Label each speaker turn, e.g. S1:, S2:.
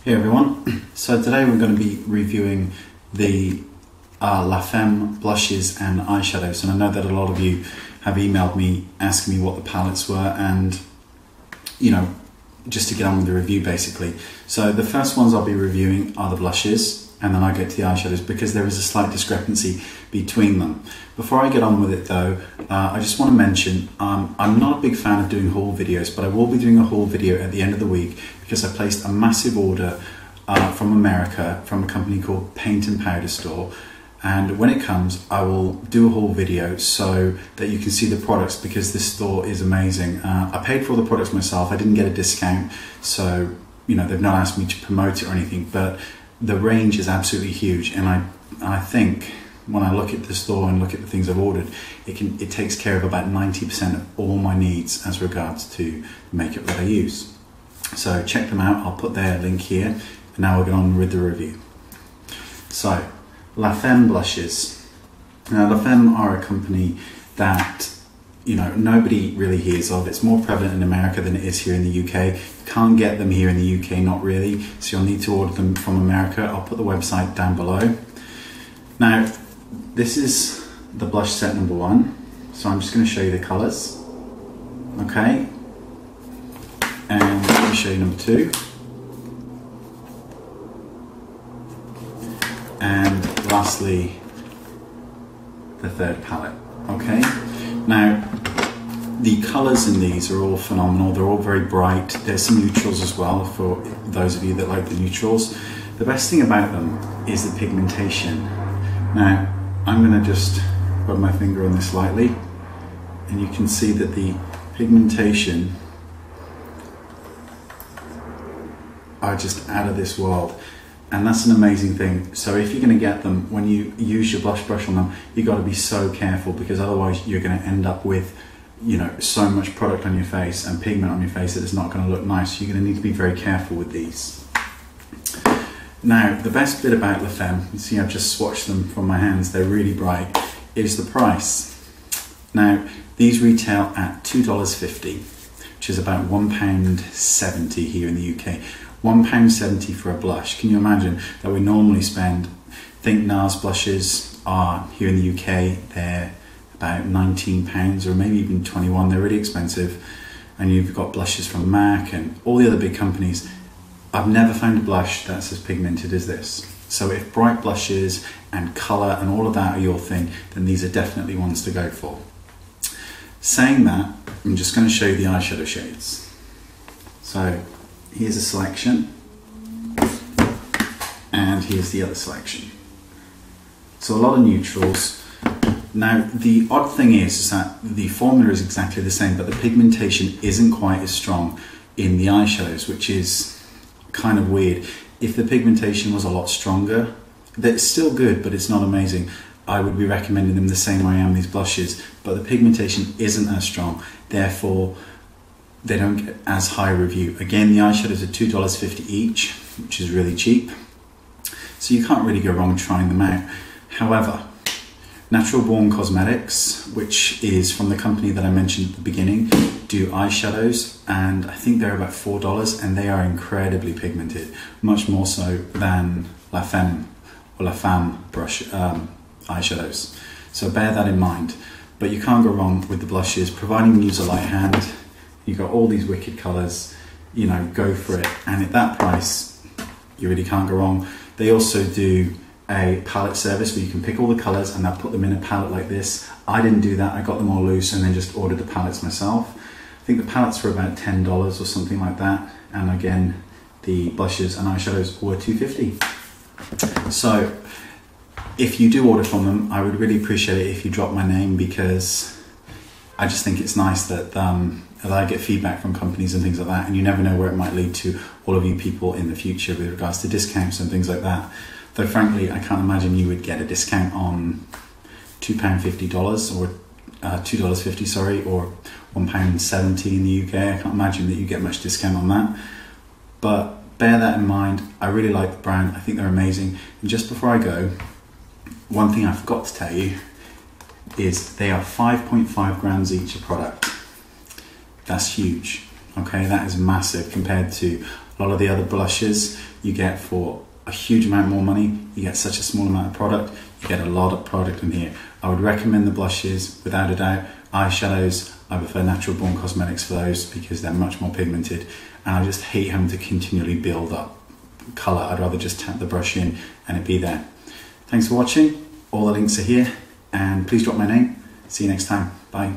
S1: Hey everyone, so today we're going to be reviewing the Lafm blushes and eyeshadows, and I know that a lot of you have emailed me asking me what the palettes were and just to get on with the review basically. So the first ones I'll be reviewing are the blushes, and then I get to the eyeshadows because there is a slight discrepancy between them. Before I get on with it though, I just want to mention I'm not a big fan of doing haul videos, but I will be doing a haul video at the end of the week because I placed a massive order from America from a company called Paint and Powder Store, and when it comes I will do a haul video so that you can see the products because this store is amazing. I paid for all the products myself, I didn't get a discount, so they've not asked me to promote it or anything, but the range is absolutely huge, and I think when I look at the store and look at the things I've ordered, it takes care of about 90% of all my needs as regards to makeup that I use. So check them out, I'll put their link here, and now we'll get on with the review. So, Lafm blushes. Now Lafm are a company that nobody really hears of. It's more prevalent in America than it is here in the UK. You can't get them here in the UK, not really, so you'll need to order them from America. I'll put the website down below. Now, this is the blush set number 1, so I'm just going to show you the colours, okay, and let me show you number 2, and lastly the third palette, okay. Now, the colours in these are all phenomenal, they're all very bright. There's some neutrals as well for those of you that like the neutrals. The best thing about them is the pigmentation. Now, I'm going to just rub my finger on this slightly, and you can see that the pigmentation are just out of this world, and that's an amazing thing. So if you're going to get them, when you use your blush brush on them, you've got to be so careful, because otherwise you're going to end up with so much product on your face and pigment on your face that it's not going to look nice. You're going to need to be very careful with these. Now, the best bit about Lafm, you see I've just swatched them from my hands, they're really bright, is the price. Now, these retail at $2.50, which is about £1.70 here in the UK. £1.70 for a blush. Can you imagine that we normally spend, I think NARS blushes are, here in the UK, they're about £19 or maybe even 21, they're really expensive. And you've got blushes from MAC and all the other big companies. I've never found a blush that's as pigmented as this. So if bright blushes and colour and all of that are your thing, then these are definitely ones to go for. Saying that, I'm just going to show you the eyeshadow shades. So here's a selection, and here's the other selection. So a lot of neutrals. Now the odd thing is that the formula is exactly the same, but the pigmentation isn't quite as strong in the eyeshadows, which is kind of weird. If the pigmentation was a lot stronger, that's still good, but it's not amazing. I would be recommending them the same way I am these blushes, but the pigmentation isn't as strong, therefore they don't get as high a review. Again, the eyeshadows are $2.50 each, which is really cheap, so you can't really go wrong trying them out. However, Born Cosmetics, which is from the company that I mentioned at the beginning, do eyeshadows, and I think they're about $4, and they are incredibly pigmented, much more so than Lafm or Lafm brush eyeshadows. So bear that in mind. But you can't go wrong with the blushes, providing you use a light hand. You've got all these wicked colours, go for it. And at that price, you really can't go wrong. They also do a palette service where you can pick all the colours and they'll put them in a palette like this. I didn't do that, I got them all loose and then just ordered the palettes myself. I think the palettes were about $10 or something like that, and again the blushes and eyeshadows were $2.50. So if you do order from them, I would really appreciate it if you drop my name, because I just think it's nice that I get feedback from companies and things like that, and you never know where it might lead to all of you people in the future with regards to discounts and things like that. Though frankly, I can't imagine you would get a discount on £2.50 or $2.50, sorry, or £1.70 in the UK. I can't imagine that you get much discount on that. But bear that in mind. I really like the brand. I think they're amazing. And just before I go, one thing I forgot to tell you is they are 5.5 grams each a product. That's huge. Okay, that is massive compared to A lot of the other blushes you get for a huge amount more money, you get such a small amount of product, you get a lot of product in here. I would recommend the blushes without a doubt. Eyeshadows, I prefer natural Born Cosmetics for those because they're much more pigmented, and I just hate having to continually build up colour. I'd rather just tap the brush in and it be there. Thanks for watching. All the links are here, and please drop my name. See you next time. Bye.